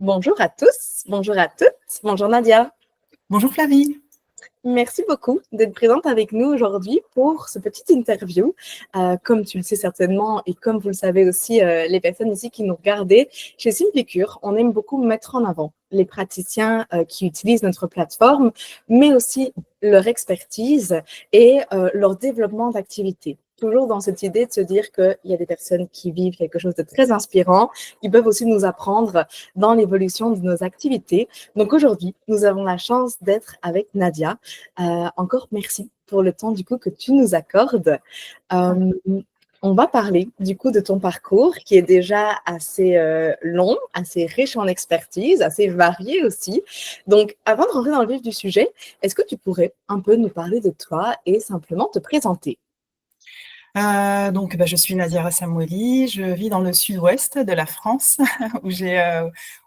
Bonjour à tous, bonjour à toutes, bonjour Nadia. Bonjour Flavie. Merci beaucoup d'être présente avec nous aujourd'hui pour ce petit interview. Comme tu le sais certainement et comme vous le savez aussi, les personnes ici qui nous regardaient, chez Simplicure, on aime beaucoup mettre en avant les praticiens qui utilisent notre plateforme, mais aussi leur expertise et leur développement d'activité. Toujours dans cette idée de se dire qu'il y a des personnes qui vivent quelque chose de très inspirant, qui peuvent aussi nous apprendre dans l'évolution de nos activités. Donc aujourd'hui, nous avons la chance d'être avec Nadia. Encore merci pour le temps du coup que tu nous accordes. Euh, on va parler du coup de ton parcours qui est déjà assez long, assez riche en expertise, assez varié aussi. Donc avant de rentrer dans le vif du sujet, est-ce que tu pourrais un peu nous parler de toi et simplement te présenter? Je suis Nadia Samoueli, je vis dans le sud-ouest de la France où j'ai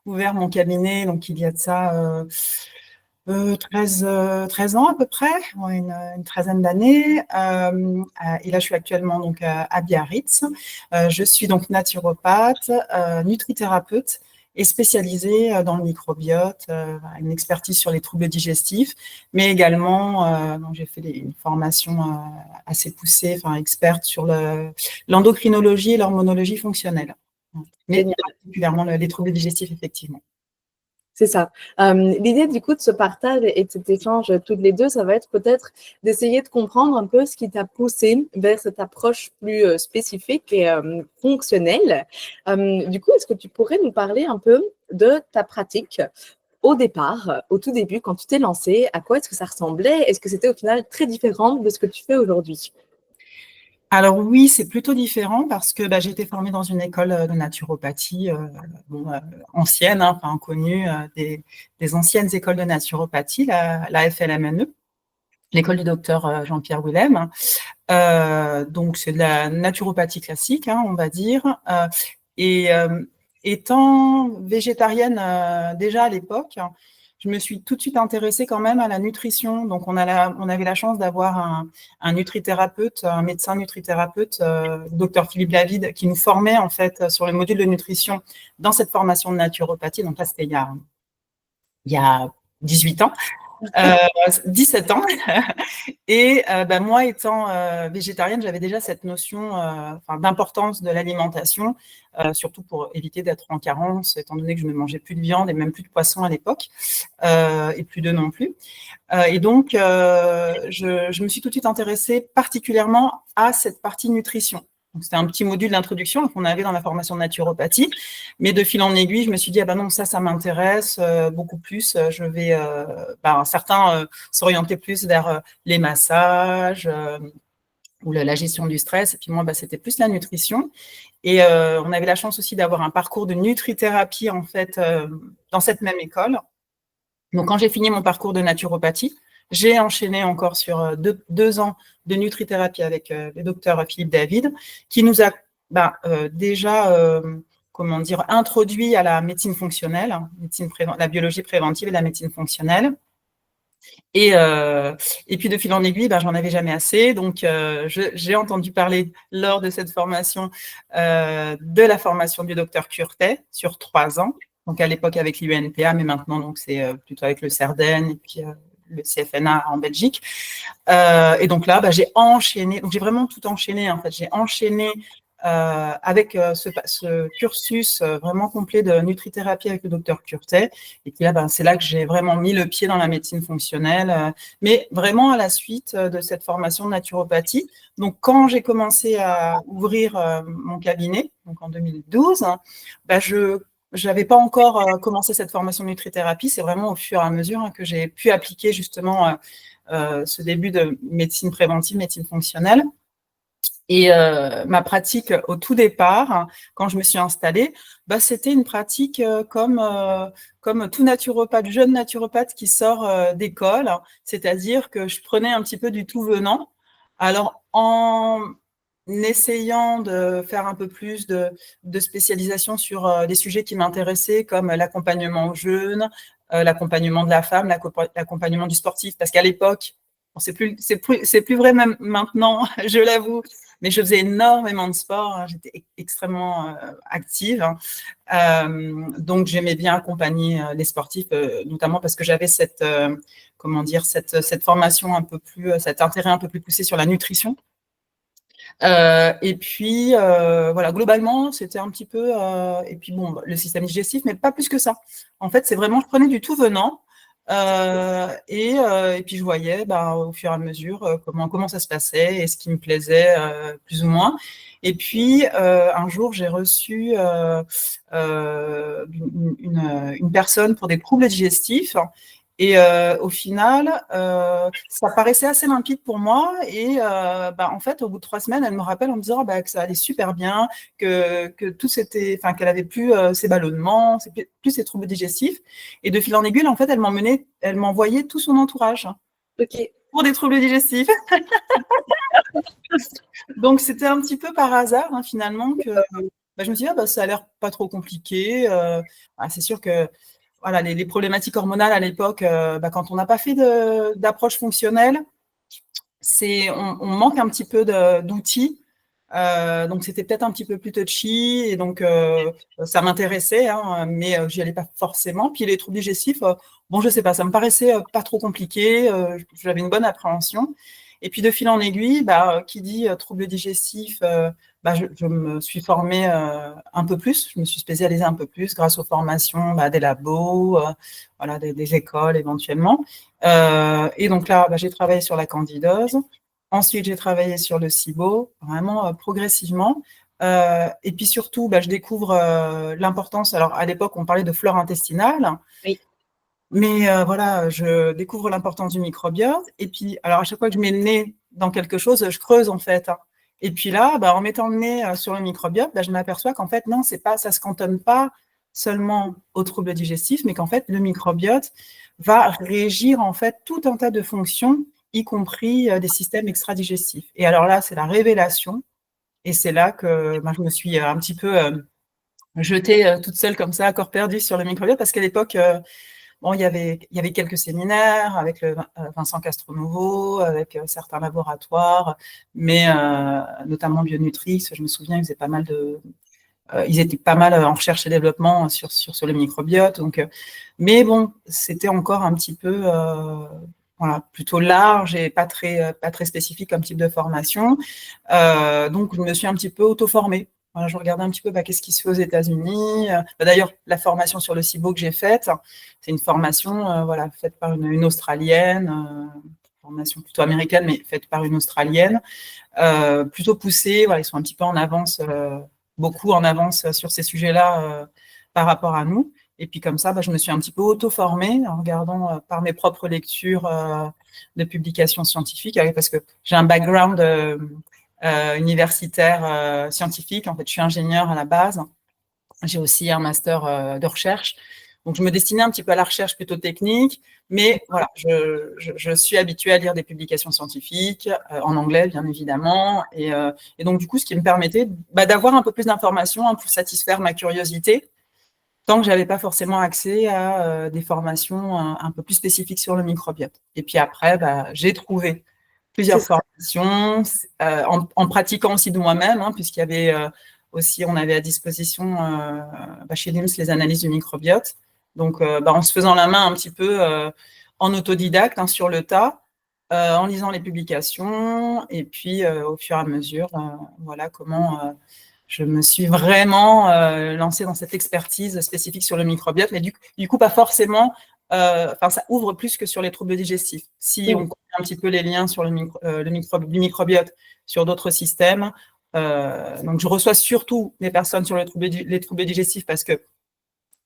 ouvert mon cabinet donc il y a de ça 13 ans à peu près, une treizaine d'années. Et là, je suis actuellement donc à Biarritz. Je suis donc naturopathe, nutrithérapeute et spécialisée dans le microbiote, une expertise sur les troubles digestifs, mais également, donc j'ai fait une formation assez poussée, enfin experte sur l'endocrinologie et l'hormonologie fonctionnelle, mais Génial. particulièrement les troubles digestifs, effectivement. C'est ça. L'idée du coup de ce partage et de cet échange toutes les deux, ça va être peut-être d'essayer de comprendre un peu ce qui t'a poussé vers cette approche plus spécifique et fonctionnelle. Du coup, est-ce que tu pourrais nous parler un peu de ta pratique au départ, au tout début, quand tu t'es lancé? À quoi est-ce que ça ressemblait? Est-ce que c'était au final très différent de ce que tu fais aujourd'hui? Alors oui, c'est plutôt différent parce que j'ai été formée dans une école de naturopathie ancienne, hein, enfin connue, des anciennes écoles de naturopathie, la FLMNE, l'école du docteur Jean-Pierre Willem. Donc c'est de la naturopathie classique, hein, on va dire. Et étant végétarienne déjà à l'époque, je me suis tout de suite intéressée quand même à la nutrition. Donc on avait la chance d'avoir un nutrithérapeute, un médecin nutrithérapeute, docteur Philippe Lavide, qui nous formait en fait sur le module de nutrition dans cette formation de naturopathie. Donc là, c'était il y a 18 ans. 17 ans. Et moi, étant végétarienne, j'avais déjà cette notion d'importance de l'alimentation, surtout pour éviter d'être en carence, étant donné que je ne mangeais plus de viande et même plus de poisson à l'époque, et plus d'œufs non plus. Et donc, je me suis tout de suite intéressée particulièrement à cette partie nutrition. Donc, c'était un petit module d'introduction qu'on avait dans la formation de naturopathie. Mais de fil en aiguille, je me suis dit, ah ben non, ça m'intéresse beaucoup plus. Je vais, certains s'orienter plus vers les massages ou la gestion du stress. Et puis moi, c'était plus la nutrition. Et on avait la chance aussi d'avoir un parcours de nutrithérapie, en fait, dans cette même école. Donc, quand j'ai fini mon parcours de naturopathie, j'ai enchaîné encore sur 2 ans de nutrithérapie avec le docteur Philippe David, qui nous a déjà introduit à la médecine fonctionnelle, la biologie préventive et la médecine fonctionnelle. Et puis, de fil en aiguille, j'en avais jamais assez. Donc, j'ai entendu parler lors de cette formation de la formation du docteur Curtet sur 3 ans. Donc, à l'époque avec l'UNPA, mais maintenant, donc, c'est plutôt avec le CERDEN et puis le CFNA en Belgique. Et donc là, j'ai enchaîné. Donc, j'ai vraiment tout enchaîné, en fait. J'ai enchaîné avec ce cursus vraiment complet de nutrithérapie avec le docteur Curtet. Et puis là, c'est là que j'ai vraiment mis le pied dans la médecine fonctionnelle, mais vraiment à la suite de cette formation de naturopathie. Donc, quand j'ai commencé à ouvrir mon cabinet, donc en 2012, je n'avais pas encore commencé cette formation de nutrithérapie. C'est vraiment au fur et à mesure que j'ai pu appliquer justement ce début de médecine préventive, médecine fonctionnelle. Et ma pratique au tout départ, quand je me suis installée, c'était une pratique comme tout naturopathe, jeune naturopathe qui sort d'école, c'est-à-dire que je prenais un petit peu du tout venant. Alors, en essayant de faire un peu plus de spécialisation sur les sujets qui m'intéressaient, comme l'accompagnement au jeûne, l'accompagnement de la femme, l'accompagnement du sportif, parce qu'à l'époque, c'est plus vrai même maintenant, je l'avoue, mais je faisais énormément de sport, hein, j'étais extrêmement active, hein. Donc j'aimais bien accompagner les sportifs, notamment parce que j'avais cette formation un peu plus, cet intérêt un peu plus poussé sur la nutrition. Et puis voilà, globalement, c'était un petit peu, et puis bon, le système digestif, mais pas plus que ça. En fait, c'est vraiment, je prenais du tout venant. Et puis je voyais au fur et à mesure comment ça se passait et ce qui me plaisait plus ou moins. Et puis un jour, j'ai reçu une personne pour des troubles digestifs. Et au final, ça paraissait assez limpide pour moi. Et en fait, au bout de 3 semaines, elle me rappelle en me disant que ça allait super bien, que tout s'était, enfin, qu'elle avait plus ses ballonnements, plus ses troubles digestifs. Et de fil en aiguille, en fait, elle m'envoyait tout son entourage pour des troubles digestifs. Donc, c'était un petit peu par hasard, hein, finalement, que je me suis dit, ça a l'air pas trop compliqué. C'est sûr que voilà, les problématiques hormonales à l'époque, quand on n'a pas fait d'approche fonctionnelle, on manque un petit peu d'outils. Donc, c'était peut-être un petit peu plus touchy. Et donc, ça m'intéressait, hein, mais j'y allais pas forcément. Puis, les troubles digestifs, je sais pas, ça me paraissait pas trop compliqué. J'avais une bonne appréhension. Et puis, de fil en aiguille, qui dit troubles digestifs, je me suis formée un peu plus, je me suis spécialisée un peu plus grâce aux formations des labos, voilà, des écoles éventuellement. Et donc là, j'ai travaillé sur la candidose. Ensuite, j'ai travaillé sur le SIBO, vraiment progressivement. Et puis surtout, je découvre l'importance. Alors, à l'époque, on parlait de flore intestinale. Oui. Mais voilà, je découvre l'importance du microbiote. Et puis, alors, à chaque fois que je mets le nez dans quelque chose, je creuse, en fait. Et puis là, en mettant le nez sur le microbiote, je m'aperçois qu'en fait, non, ça ne se cantonne pas seulement aux troubles digestifs, mais qu'en fait, le microbiote va régir, en fait, tout un tas de fonctions, y compris des systèmes extradigestifs. Et alors là, c'est la révélation. Et c'est là que je me suis un petit peu jetée toute seule comme ça, à corps perdu sur le microbiote, parce qu'à l'époque, il y avait quelques séminaires avec le Vincent Castronouveau, avec certains laboratoires, mais notamment Bionutrix, je me souviens, ils étaient pas mal en recherche et développement sur le microbiote. Donc, mais bon, c'était encore un petit peu plutôt large et pas très spécifique comme type de formation. Donc, je me suis un petit peu auto-formée. Voilà, je regardais un petit peu qu'est-ce qui se fait aux États-Unis. D'ailleurs, la formation sur le SIBO que j'ai faite, c'est une formation faite par une Australienne, formation plutôt américaine, mais faite par une Australienne, plutôt poussée. Voilà, ils sont un petit peu en avance, beaucoup en avance sur ces sujets-là par rapport à nous. Et puis comme ça, je me suis un petit peu auto-formée en regardant par mes propres lectures de publications scientifiques, parce que j'ai un background universitaire scientifique. En fait, je suis ingénieure à la base. J'ai aussi un master de recherche. Donc, je me destinais un petit peu à la recherche plutôt technique, mais voilà, je suis habituée à lire des publications scientifiques en anglais, bien évidemment. Et donc, du coup, ce qui me permettait d'avoir un peu plus d'informations pour satisfaire ma curiosité, tant que je n'avais pas forcément accès à des formations un peu plus spécifiques sur le microbiote. Et puis après, j'ai trouvé plusieurs formations, en pratiquant aussi de moi-même, puisqu'il y avait aussi, on avait à disposition chez LIMS les analyses du microbiote. Donc, en se faisant la main un petit peu en autodidacte, sur le tas, en lisant les publications, et puis au fur et à mesure, voilà comment je me suis vraiment lancée dans cette expertise spécifique sur le microbiote, mais du coup, pas forcément. Ça ouvre plus que sur les troubles digestifs. Si on connaît un petit peu les liens sur le microbiote sur d'autres systèmes, donc je reçois surtout des personnes sur les troubles digestifs, parce que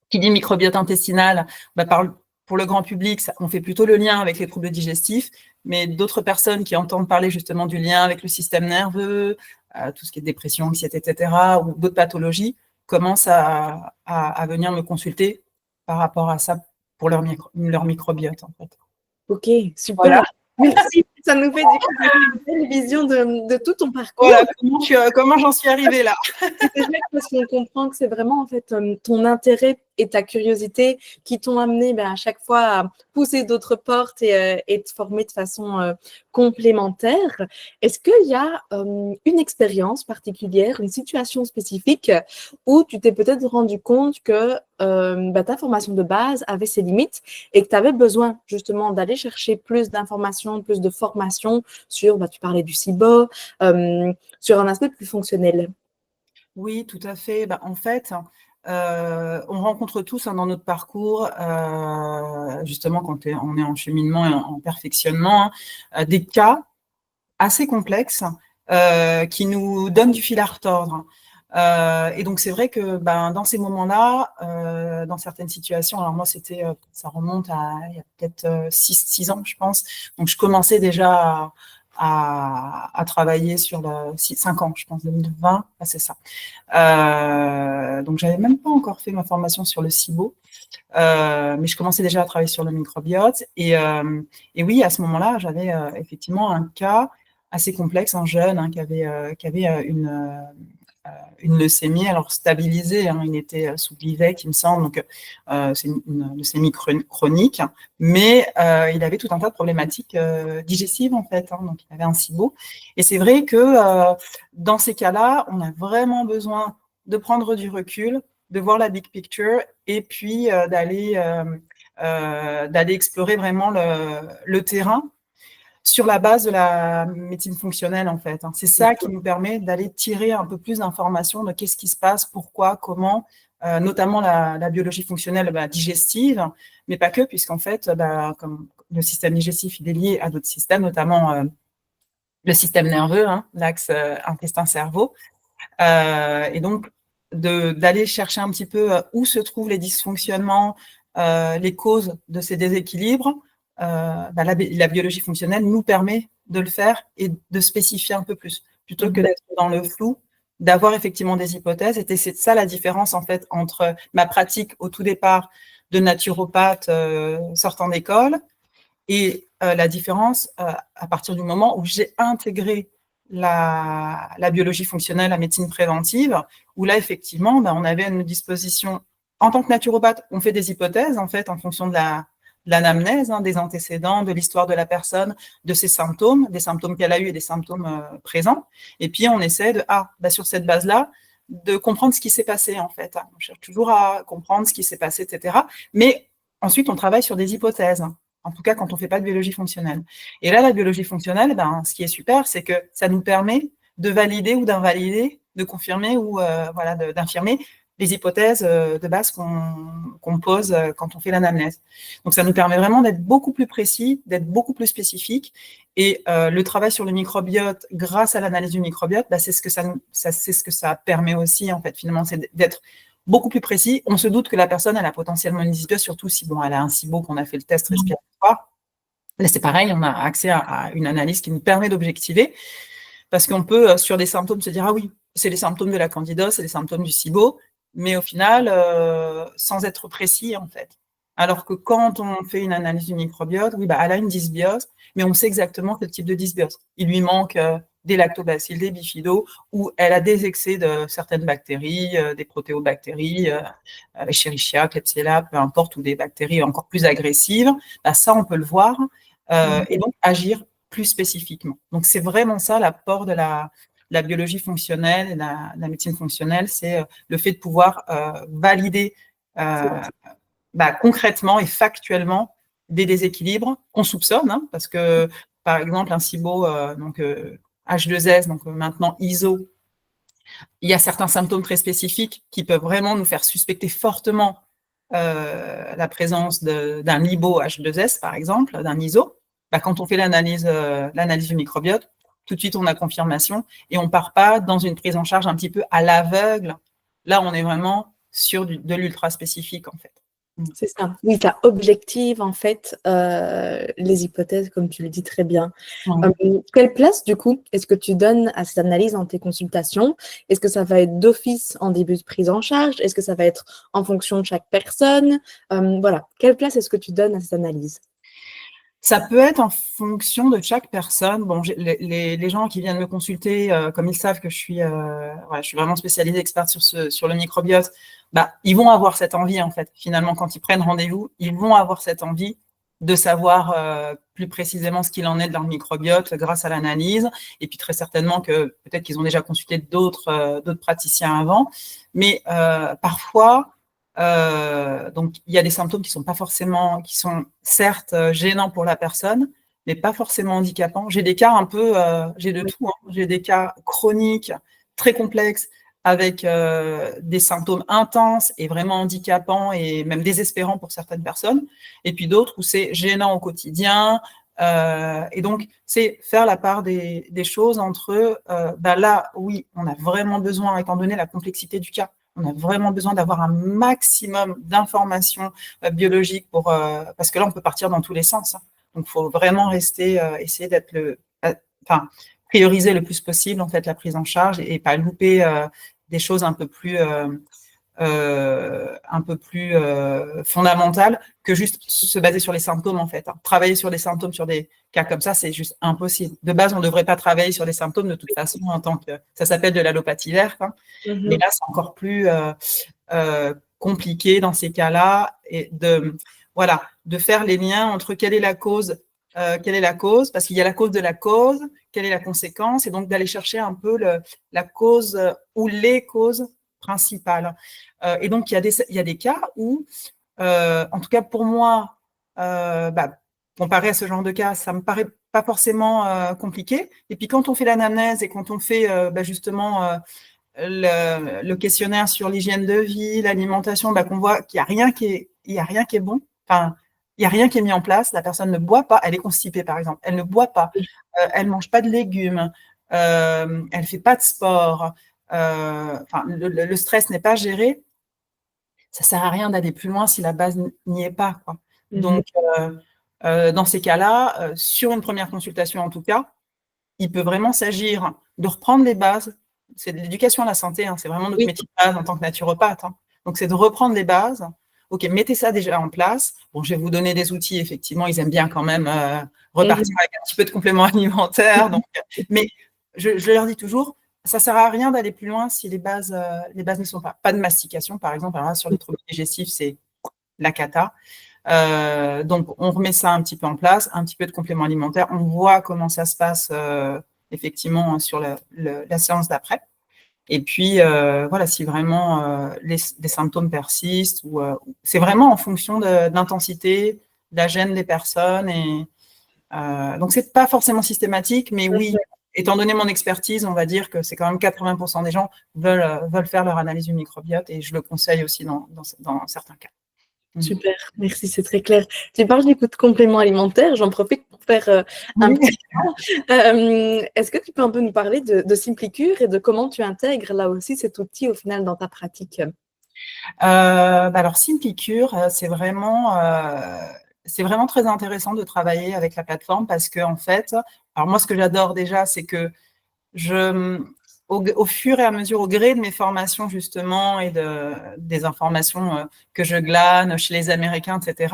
qui dit microbiote intestinal, pour le grand public, on fait plutôt le lien avec les troubles digestifs, mais d'autres personnes qui entendent parler justement du lien avec le système nerveux, tout ce qui est dépression, anxiété, etc., ou d'autres pathologies, commencent à venir me consulter par rapport à ça pour leur microbiote, en fait. Ok, super. Voilà. Merci. Ça nous fait une belle vision de tout ton parcours. Voilà, comment j'en suis arrivée là. C'est vrai, parce qu'on comprend que c'est vraiment en fait ton intérêt et ta curiosité qui t'ont amené à chaque fois à pousser d'autres portes et te former de façon complémentaire. Est-ce qu'il y a une expérience particulière, une situation spécifique où tu t'es peut-être rendu compte que ta formation de base avait ses limites et que tu avais besoin justement d'aller chercher plus d'informations, plus de formation sur, tu parlais du CIBO, sur un aspect plus fonctionnel? Oui, tout à fait. En fait, on rencontre tous dans notre parcours, justement quand on est en cheminement et en perfectionnement, des cas assez complexes qui nous donnent du fil à retordre. Et donc, c'est vrai que dans ces moments-là, dans certaines situations, alors moi, ça remonte à il y a peut-être 6 ans, je pense. Donc, je commençais déjà à travailler sur 5 ans, je pense, 2020, c'est ça. Donc, j'avais même pas encore fait ma formation sur le SIBO, mais je commençais déjà à travailler sur le microbiote. Et oui, à ce moment-là, j'avais effectivement un cas assez complexe, un jeune qui avait une leucémie, alors stabilisée, il était sous Glivec, il me semble, donc c'est une leucémie chronique, mais il avait tout un tas de problématiques digestives, en fait, donc il avait un SIBO. Et c'est vrai que dans ces cas-là, on a vraiment besoin de prendre du recul, de voir la big picture, et puis d'aller explorer vraiment le terrain, sur la base de la médecine fonctionnelle, en fait. C'est ça qui nous permet d'aller tirer un peu plus d'informations de qu'est-ce qui se passe, pourquoi, comment, notamment la biologie fonctionnelle digestive, mais pas que, puisqu'en fait, comme le système digestif il est lié à d'autres systèmes, notamment le système nerveux, l'axe intestin-cerveau. Et donc, d'aller chercher un petit peu où se trouvent les dysfonctionnements, les causes de ces déséquilibres. La biologie fonctionnelle nous permet de le faire et de spécifier un peu plus, plutôt que d'être dans le flou, d'avoir effectivement des hypothèses. Et c'est ça la différence, en fait, entre ma pratique au tout départ de naturopathe sortant d'école et la différence à partir du moment où j'ai intégré la biologie fonctionnelle, la médecine préventive, où là, effectivement, on avait à nos dispositions, en tant que naturopathe, on fait des hypothèses, en fait, en fonction de l'anamnèse, des antécédents, de l'histoire de la personne, de ses symptômes, des symptômes qu'elle a eus et des symptômes présents. Et puis, on essaie sur cette base-là, de comprendre ce qui s'est passé, en fait. On cherche toujours à comprendre ce qui s'est passé, etc. Mais ensuite, on travaille sur des hypothèses. En tout cas, quand on ne fait pas de biologie fonctionnelle. Et là, la biologie fonctionnelle, ce qui est super, c'est que ça nous permet de valider ou d'invalider, de confirmer ou d'infirmer les hypothèses de base qu'on pose quand on fait l'anamnèse. Donc, ça nous permet vraiment d'être beaucoup plus précis, d'être beaucoup plus spécifique. Et le travail sur le microbiote, grâce à l'analyse du microbiote, c'est ce que ça permet aussi, en fait, finalement, c'est d'être beaucoup plus précis. On se doute que la personne, elle a potentiellement une dysbiose, surtout si elle a un SIBO, qu'on a fait le test respiratoire. Là, c'est pareil, on a accès à une analyse qui nous permet d'objectiver, parce qu'on peut, sur des symptômes, se dire, ah oui, c'est les symptômes de la candidose, c'est les symptômes du SIBO, mais au final, sans être précis, en fait. Alors que quand on fait une analyse du microbiote, oui, elle a une dysbiose, mais on sait exactement quel type de dysbiose. Il lui manque des lactobacilles, des bifidos, ou elle a des excès de certaines bactéries, des protéobactéries, Escherichia, Klebsiella, peu importe, ou des bactéries encore plus agressives. Ça, on peut le voir, et donc agir plus spécifiquement. Donc, c'est vraiment ça l'apport de la biologie fonctionnelle et de la médecine fonctionnelle, c'est le fait de pouvoir valider concrètement et factuellement des déséquilibres qu'on soupçonne, parce que, par exemple, un SIBO, H2S, donc maintenant ISO, il y a certains symptômes très spécifiques qui peuvent vraiment nous faire suspecter fortement la présence d'un LIBO H2S, par exemple, d'un ISO. Quand on fait l'analyse du microbiote, tout de suite, on a confirmation et on ne part pas dans une prise en charge un petit peu à l'aveugle. Là, on est vraiment sur de l'ultra spécifique, en fait. C'est ça. Oui, tu objectives, en fait, les hypothèses, comme tu le dis très bien. Quelle place, du coup, est-ce que tu donnes à cette analyse dans tes consultations? Est-ce que ça va être d'office en début de prise en charge? Est-ce que ça va être en fonction de chaque personne? Quelle place est-ce que tu donnes à cette analyse? Ça peut être en fonction de chaque personne. Bon, les gens qui viennent me consulter, comme ils savent que je suis vraiment spécialisée, experte sur le microbiote, bah, ils vont avoir cette envie, en fait. Finalement, quand ils prennent rendez-vous, ils vont avoir cette envie de savoir plus précisément ce qu'il en est de leur microbiote grâce à l'analyse. Et puis, très certainement que peut-être qu'ils ont déjà consulté d'autres praticiens avant. Mais parfois, donc, il y a des symptômes qui sont pas forcément, qui sont certes gênants pour la personne, mais pas forcément handicapants. J'ai des cas j'ai de tout, hein. J'ai des cas chroniques, très complexes, avec des symptômes intenses et vraiment handicapants et même désespérants pour certaines personnes. Et puis d'autres où c'est gênant au quotidien. Et donc, c'est faire la part des choses entre là, oui, on a vraiment besoin, étant donné la complexité du cas, on a vraiment besoin d'avoir un maximum d'informations biologiques parce que là, on peut partir dans tous les sens, hein. Donc, il faut vraiment essayer d'être prioriser le plus possible, en fait, la prise en charge et pas louper des choses un peu plus fondamentales que juste se baser sur les symptômes, en fait, hein. Travailler sur les symptômes sur des cas comme ça, c'est juste impossible. De base, on ne devrait pas travailler sur les symptômes de toute façon en tant que… Ça s'appelle de l'allopathie verte, hein. Mais là, c'est encore plus compliqué dans ces cas-là et de faire les liens entre quelle est la cause, parce qu'il y a la cause de la cause, quelle est la conséquence, et donc d'aller chercher un peu la cause ou les causes principales. Et donc, il y a des cas où, en tout cas pour moi, comparé à ce genre de cas, ça me paraît pas forcément compliqué. Et puis quand on fait l'anamnèse et quand on fait justement le questionnaire sur l'hygiène de vie, l'alimentation, qu'on voit qu'il n'y a rien qui est bon. Enfin, il n'y a rien qui est mis en place. La personne ne boit pas. Elle est constipée, par exemple. Elle ne boit pas. Elle ne mange pas de légumes. Elle ne fait pas de sport. Le stress n'est pas géré. Ça ne sert à rien d'aller plus loin si la base n'y est pas, quoi. Donc, dans ces cas-là, sur une première consultation en tout cas, il peut vraiment s'agir de reprendre les bases. C'est de l'éducation à la santé, hein, c'est vraiment notre métier de base en tant que naturopathe, hein. Donc, c'est de reprendre les bases. OK, mettez ça déjà en place. Bon, je vais vous donner des outils, effectivement, ils aiment bien quand même repartir avec un petit peu de compléments alimentaires. Donc, mais je leur dis toujours, ça ne sert à rien d'aller plus loin si les bases ne sont pas. Pas de mastication, par exemple. Alors là, sur les troubles digestifs, c'est la cata. Donc, on remet ça un petit peu en place, un petit peu de compléments alimentaires. On voit comment ça se passe effectivement sur la séance d'après. Et puis, si vraiment les symptômes persistent, c'est vraiment en fonction de l'intensité, de la gêne des personnes. Et, donc, ce n'est pas forcément systématique, mais oui, étant donné mon expertise, on va dire que c'est quand même 80% des gens veulent faire leur analyse du microbiote et je le conseille aussi dans certains cas. Super, merci, c'est très clair. Tu parles du coup de compléments alimentaires, j'en profite pour faire un petit point. Est-ce que tu peux un peu nous parler de Simplicure et de comment tu intègres là aussi cet outil au final dans ta pratique? Alors, Simplicure, c'est vraiment très intéressant de travailler avec la plateforme parce que, en fait, alors moi, ce que j'adore déjà, c'est que au fur et à mesure, au gré de mes formations justement et des informations que je glane chez les Américains, etc.,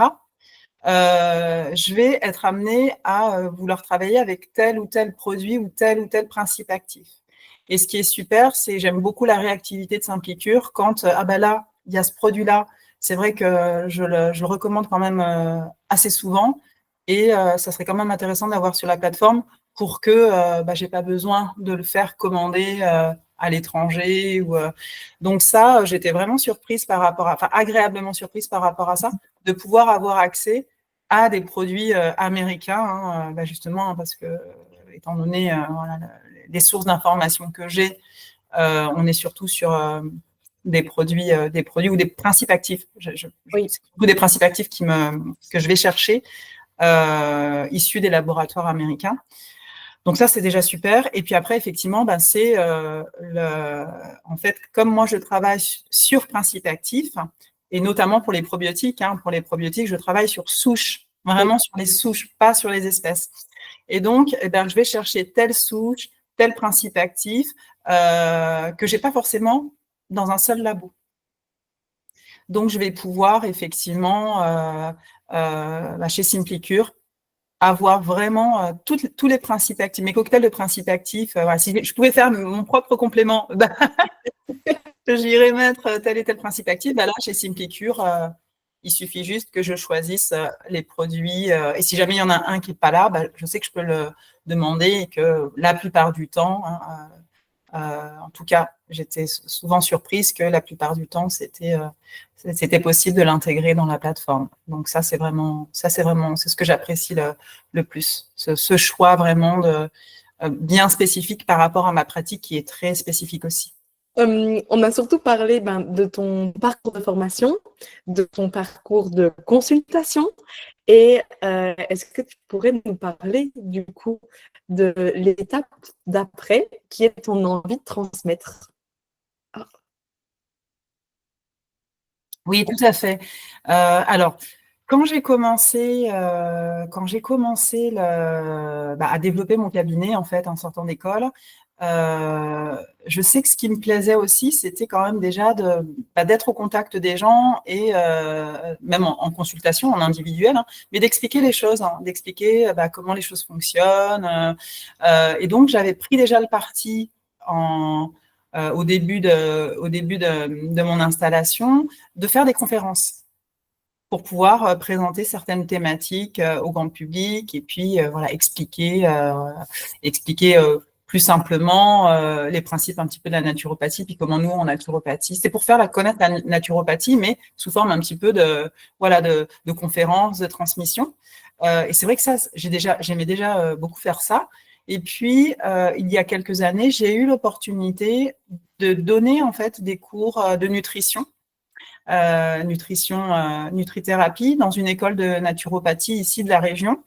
je vais être amenée à vouloir travailler avec tel ou tel produit ou tel principe actif. Et ce qui est super, c'est j'aime beaucoup la réactivité de Simplicure quand là, il y a ce produit-là. C'est vrai que je le recommande quand même assez souvent et ça serait quand même intéressant d'avoir sur la plateforme pour que j'ai pas besoin de le faire commander à l'étranger. Donc ça, j'étais vraiment surprise agréablement surprise par rapport à ça, de pouvoir avoir accès à des produits américains, justement, hein, parce que étant donné les sources d'informations que j'ai, on est surtout sur des produits ou des principes actifs. C'est beaucoup des principes actifs que je vais chercher, issus des laboratoires américains. Donc ça, c'est déjà super. Et puis après, effectivement, c'est en fait, comme moi, je travaille sur principes actifs, et notamment pour les probiotiques. Hein, pour les probiotiques, je travaille sur souches, vraiment sur les souches, pas sur les espèces. Et donc, je vais chercher telle souche, tel principe actif que je n'ai pas forcément dans un seul labo. Donc, je vais pouvoir effectivement, chez Simplicure, avoir vraiment tous les principes actifs, mes cocktails de principes actifs. Voilà, si je pouvais faire mon propre complément, j'irais mettre tel et tel principe actif. Là, chez Simplicure, il suffit juste que je choisisse les produits. Et si jamais il y en a un qui n'est pas là, je sais que je peux le demander et que la plupart du temps, en tout cas, j'étais souvent surprise que la plupart du temps, c'était possible de l'intégrer dans la plateforme. Donc ça, c'est ce que j'apprécie le plus. Ce choix vraiment bien spécifique par rapport à ma pratique qui est très spécifique aussi. On a surtout parlé de ton parcours de formation, de ton parcours de consultation. Et est-ce que tu pourrais nous parler du coup de l'étape d'après, qui est ton envie de transmettre? Oui, tout à fait. Alors, quand j'ai commencé à développer mon cabinet en fait en sortant d'école, je sais que ce qui me plaisait aussi, c'était quand même déjà d'être au contact des gens et même en consultation, en individuel, hein, mais d'expliquer les choses, hein, d'expliquer comment les choses fonctionnent. Et donc, j'avais pris déjà le parti au début de mon installation de faire des conférences pour pouvoir présenter certaines thématiques au grand public et puis voilà, expliquer plus simplement les principes un petit peu de la naturopathie, puis comment nous, en naturopathie, c'est pour faire connaître la naturopathie, mais sous forme un petit peu de conférences, de transmission. Et c'est vrai que ça, j'aimais déjà beaucoup faire ça. Et puis, il y a quelques années, j'ai eu l'opportunité de donner en fait des cours de nutrition, nutrithérapie dans une école de naturopathie ici de la région.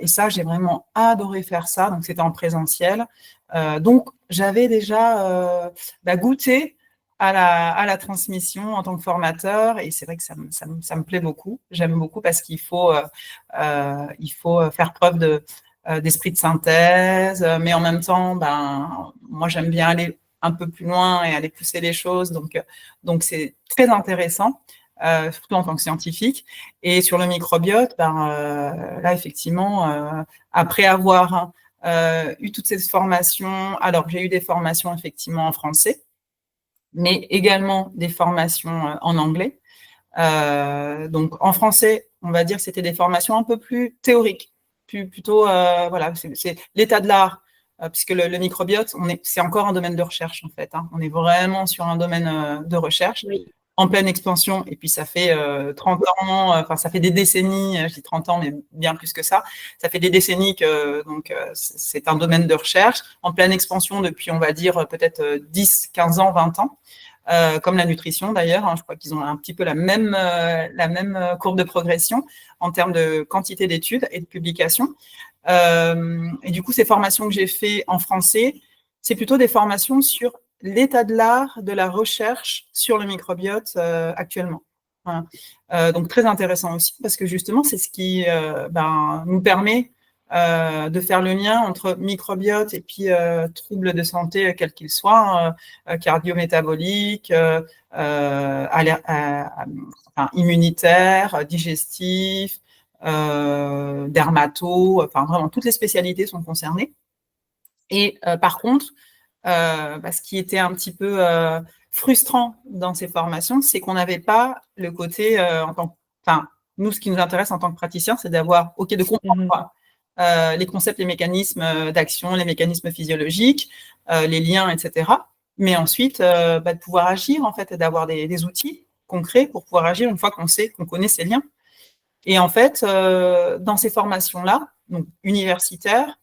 Et ça, j'ai vraiment adoré faire ça. Donc, c'était en présentiel. Donc, j'avais déjà goûté à la transmission en tant que formateur. Et c'est vrai que ça me plaît beaucoup. J'aime beaucoup parce qu'il faut faire preuve d'esprit de synthèse. Mais en même temps, moi, j'aime bien aller un peu plus loin et aller pousser les choses. Donc c'est très intéressant. Surtout en tant que scientifique. Et sur le microbiote, là, effectivement, après avoir eu toutes ces formations, alors j'ai eu des formations effectivement en français, mais également des formations en anglais. Donc, en français, on va dire que c'était des formations un peu plus théoriques, plutôt, voilà, c'est l'état de l'art, puisque le microbiote, c'est encore un domaine de recherche, en fait. Hein. On est vraiment sur un domaine de recherche. Oui. En pleine expansion, et puis ça fait 30 ans, enfin ça fait des décennies, je dis 30 ans, mais bien plus que ça fait des décennies que c'est un domaine de recherche, en pleine expansion depuis, on va dire, peut-être 10, 15 ans, 20 ans, comme la nutrition d'ailleurs, hein, je crois qu'ils ont un petit peu la même courbe de progression en termes de quantité d'études et de publications. Et du coup, ces formations que j'ai faites en français, c'est plutôt des formations sur l'état de l'art de la recherche sur le microbiote actuellement. Voilà. Donc, très intéressant aussi, parce que justement, c'est ce qui nous permet de faire le lien entre microbiote et puis troubles de santé, quels qu'ils soient, cardiométaboliques, immunitaires, digestifs, dermato, enfin vraiment, toutes les spécialités sont concernées. Et par contre, ce qui était un petit peu frustrant dans ces formations, c'est qu'on n'avait pas le côté nous, ce qui nous intéresse en tant que praticien, c'est de comprendre les concepts, les mécanismes d'action, les mécanismes physiologiques, les liens, etc. Mais ensuite, de pouvoir agir en fait, et d'avoir des outils concrets pour pouvoir agir une fois qu'on connaît ces liens. Et en fait, dans ces formations-là, donc universitaires,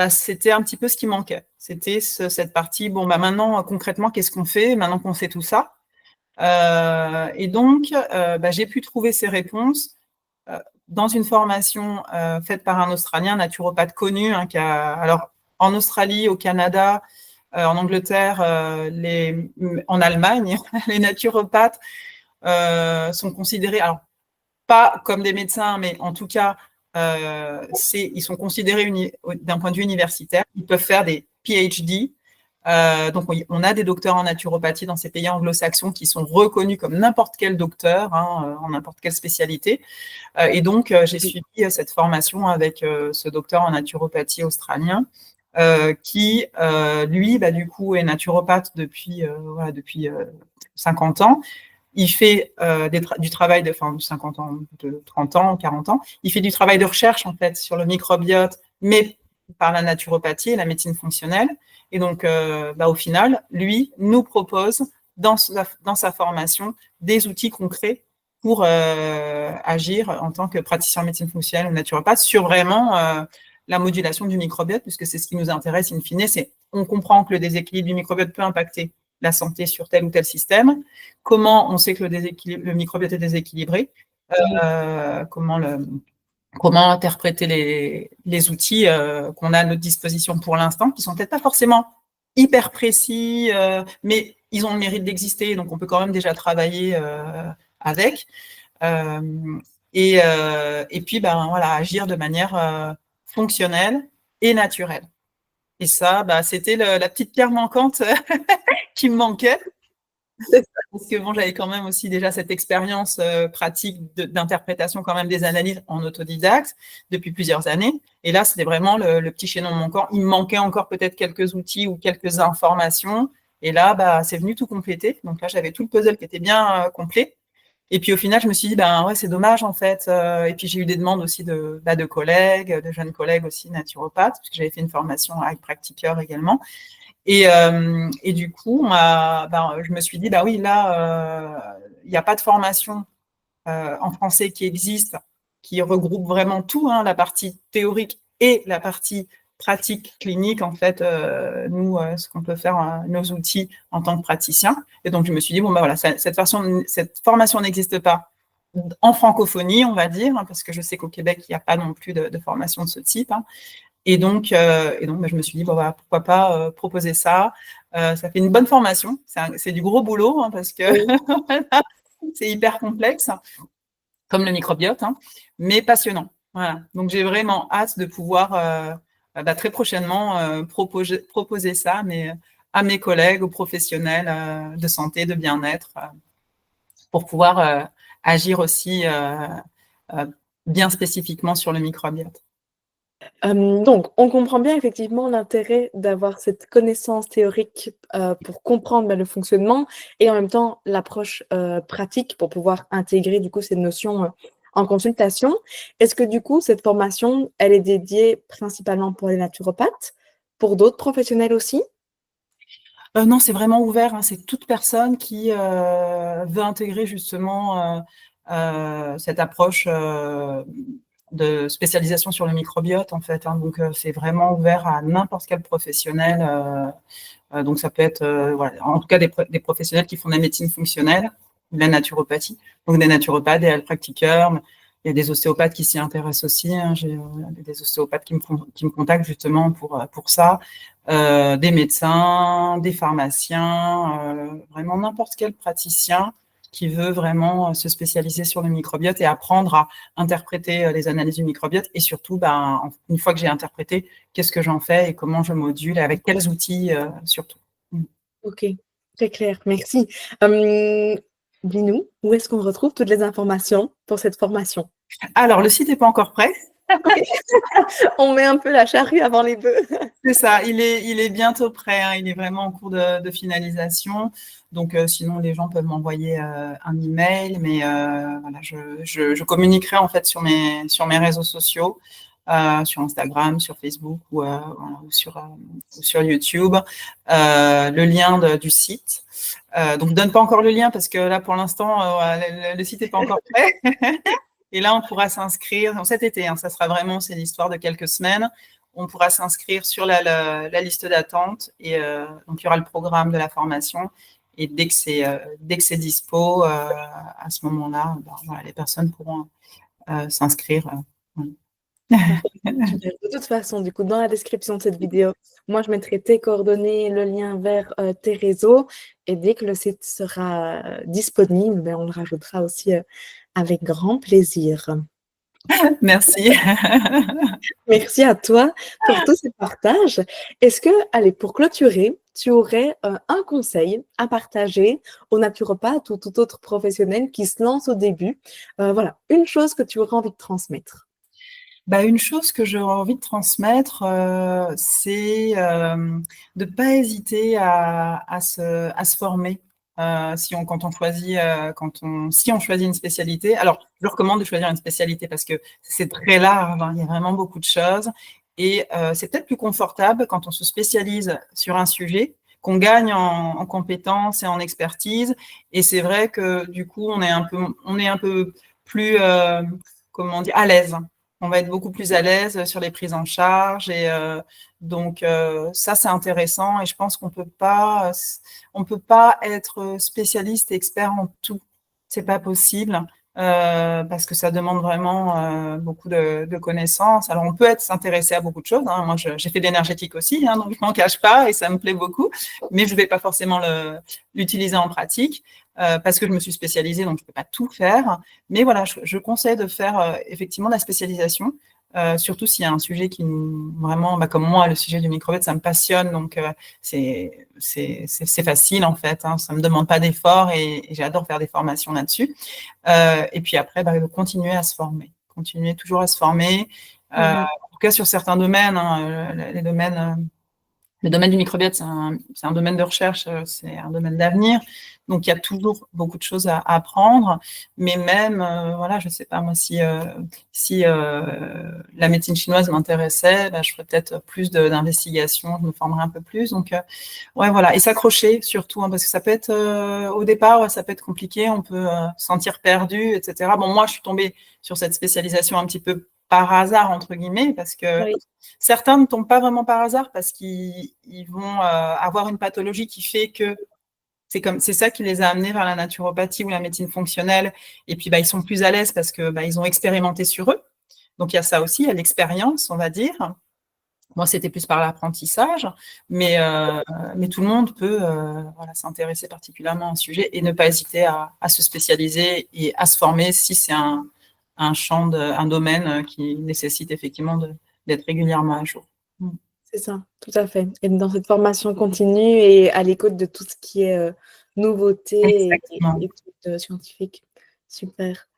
c'était un petit peu ce qui manquait. C'était cette partie, maintenant, concrètement, qu'est-ce qu'on fait maintenant qu'on sait tout ça? Et donc, j'ai pu trouver ces réponses dans une formation faite par un Australien, naturopathe connu, hein, alors, en Australie, au Canada, en Angleterre, en Allemagne, les naturopathes sont considérés, alors, pas comme des médecins, mais en tout cas, ils sont considérés d'un point de vue universitaire. Ils peuvent faire des PhD, Donc, on a des docteurs en naturopathie dans ces pays anglo-saxons qui sont reconnus comme n'importe quel docteur, en n'importe quelle spécialité. Et donc, j'ai suivi cette formation avec ce docteur en naturopathie australien qui, lui, du coup, est naturopathe depuis 50 ans. Il fait du travail de 50 ans, de 30 ans, 40 ans. Il fait du travail de recherche, en fait, sur le microbiote, mais par la naturopathie et la médecine fonctionnelle. Et donc, au final, lui nous propose dans sa formation des outils concrets pour agir en tant que praticien en médecine fonctionnelle ou naturopathe sur vraiment la modulation du microbiote, puisque c'est ce qui nous intéresse in fine. On comprend que le déséquilibre du microbiote peut impacter la santé sur tel ou tel système. Comment on sait que le microbiote est déséquilibré, comment interpréter les outils qu'on a à notre disposition pour l'instant, qui sont peut-être pas forcément hyper précis, mais ils ont le mérite d'exister, donc on peut quand même déjà travailler avec. Et puis, agir de manière fonctionnelle et naturelle. Et ça, c'était la petite pierre manquante qui me manquait. Parce que j'avais quand même aussi déjà cette expérience pratique d'interprétation quand même des analyses en autodidacte depuis plusieurs années. Et là, c'était vraiment le petit chaînon manquant. Il me manquait encore peut-être quelques outils ou quelques informations. Et là, c'est venu tout compléter. Donc là, j'avais tout le puzzle qui était bien complet. Et puis au final, je me suis dit, c'est dommage en fait. Et puis j'ai eu des demandes aussi de collègues, de jeunes collègues aussi naturopathes, parce que j'avais fait une formation avec practiqueur également. Et du coup, je me suis dit, oui, là, il n'y a pas de formation en français qui existe, qui regroupe vraiment tout, la partie théorique et la partie pratique clinique, en fait, nous, ce qu'on peut faire, nos outils en tant que praticien. Et donc, je me suis dit, voilà, cette formation n'existe pas en francophonie, on va dire, parce que je sais qu'au Québec, il n'y a pas non plus de formation de ce type. Et donc, je me suis dit, pourquoi pas proposer ça. Ça fait une bonne formation. C'est du gros boulot, parce que c'est hyper complexe, comme le microbiote, mais passionnant. Voilà. Donc, j'ai vraiment hâte de pouvoir très prochainement proposer ça à mes collègues, aux professionnels de santé, de bien-être, pour pouvoir agir aussi bien spécifiquement sur le microbiote. Donc, on comprend bien effectivement l'intérêt d'avoir cette connaissance théorique pour comprendre le fonctionnement et en même temps l'approche pratique pour pouvoir intégrer du coup ces notions en consultation. Est-ce que du coup cette formation, elle est dédiée principalement pour les naturopathes, pour d'autres professionnels aussi? Non, c'est vraiment ouvert. C'est toute personne qui veut intégrer justement cette approche de spécialisation sur le microbiote, en fait. Donc, c'est vraiment ouvert à n'importe quel professionnel. Donc, ça peut être, en tout cas, des professionnels qui font de la médecine fonctionnelle, de la naturopathie. Donc, des naturopathes, des health-practiqueurs. Il y a des ostéopathes qui s'y intéressent aussi. J'ai des ostéopathes qui me contactent justement pour ça. Des médecins, des pharmaciens, vraiment n'importe quel praticien qui veut vraiment se spécialiser sur le microbiote et apprendre à interpréter les analyses du microbiote et surtout, une fois que j'ai interprété, qu'est-ce que j'en fais et comment je module et avec quels outils surtout. Ok, très clair, merci. Dis-nous, où est-ce qu'on retrouve toutes les informations pour cette formation? Alors, le site n'est pas encore prêt. Okay. On met un peu la charrue avant les bœufs. C'est ça, il est bientôt prêt, il est vraiment en cours de finalisation. Donc, sinon, les gens peuvent m'envoyer un email, mais voilà, je communiquerai en fait sur mes réseaux sociaux, sur Instagram, sur Facebook ou sur YouTube, le lien du site. Donc, je ne donne pas encore le lien parce que là, pour l'instant, le site n'est pas encore prêt. Et là, on pourra s'inscrire cet été. Ça sera vraiment, c'est l'histoire de quelques semaines. On pourra s'inscrire sur la liste d'attente et donc il y aura le programme de la formation. Et dès que c'est dispo, à ce moment-là, les personnes pourront s'inscrire. De toute façon, du coup, dans la description de cette vidéo, moi, je mettrai tes coordonnées, le lien vers tes réseaux. Et dès que le site sera disponible, on le rajoutera aussi avec grand plaisir. Merci. Merci à toi pour tous ces partages. Est-ce que, allez, pour clôturer, tu aurais un conseil à partager aux naturopathes ou tout autre professionnel qui se lance au début? Voilà, une chose que tu aurais envie de transmettre. Bah, une chose que j'aurais envie de transmettre, c'est de ne pas hésiter à se former. Si on choisit, si on choisit une spécialité. Alors, je recommande de choisir une spécialité parce que c'est très large, hein, il y a vraiment beaucoup de choses. Et c'est peut-être plus confortable quand on se spécialise sur un sujet, qu'on gagne en compétences et en expertise. Et c'est vrai que du coup, on est un peu plus, comment dire, à l'aise. On va être beaucoup plus à l'aise sur les prises en charge et donc ça c'est intéressant et je pense on peut pas être spécialiste et expert en tout, c'est pas possible parce que ça demande vraiment beaucoup de connaissances. Alors on peut s'intéresser à beaucoup de choses, hein. Moi j'ai fait de l'énergétique aussi, hein, donc je m'en cache pas et ça me plaît beaucoup, mais je vais pas forcément l'utiliser en pratique parce que je me suis spécialisée, donc je peux pas tout faire. Mais voilà, je conseille de faire effectivement de la spécialisation, surtout s'il y a un sujet qui vraiment, bah, comme moi, le sujet du microbiote, ça me passionne, donc c'est facile en fait, hein, ça ne me demande pas d'effort et j'adore faire des formations là-dessus. Et puis après, bah, continuer à se former, continuer toujours à se former, en tout cas sur certains domaines, hein, les domaines. Le domaine du microbiote, c'est un domaine de recherche, c'est un domaine d'avenir. Donc, il y a toujours beaucoup de choses à apprendre. Mais même, voilà, je ne sais pas, moi, si la médecine chinoise m'intéressait, bah, je ferais peut-être plus d'investigation, je me formerais un peu plus. Donc, ouais, voilà. Et s'accrocher surtout, hein, parce que ça peut être, au départ, ouais, ça peut être compliqué, on peut se sentir perdu, etc. Bon, moi, je suis tombée sur cette spécialisation un petit peu par hasard, entre guillemets, parce que Oui. certains ne tombent pas vraiment par hasard parce qu'ils vont avoir une pathologie qui fait que c'est ça qui les a amenés vers la naturopathie ou la médecine fonctionnelle. Et puis, bah, ils sont plus à l'aise parce que bah, ils ont expérimenté sur eux. Donc, il y a ça aussi, il y a l'expérience, on va dire. Moi, c'était plus par l'apprentissage, mais tout le monde peut voilà, s'intéresser particulièrement à un sujet et ne pas hésiter à se spécialiser et à se former si c'est un domaine qui nécessite effectivement d'être régulièrement à jour. C'est ça, tout à fait. Et dans cette formation continue et à l'écoute de tout ce qui est nouveauté et Exactement. études scientifiques. Super.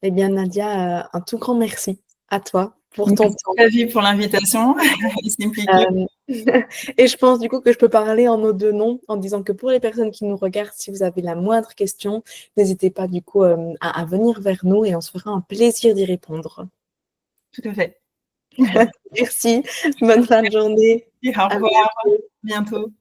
Eh bien, Nadia, un tout grand merci à toi pour ton Merci temps. Flavie pour l'invitation. Euh, et je pense du coup que je peux parler en nos deux noms en disant que pour les personnes qui nous regardent, si vous avez la moindre question, n'hésitez pas du coup à venir vers nous et on se fera un plaisir d'y répondre. Tout à fait. Merci, bonne fin de journée. Au À revoir, bientôt. bientôt.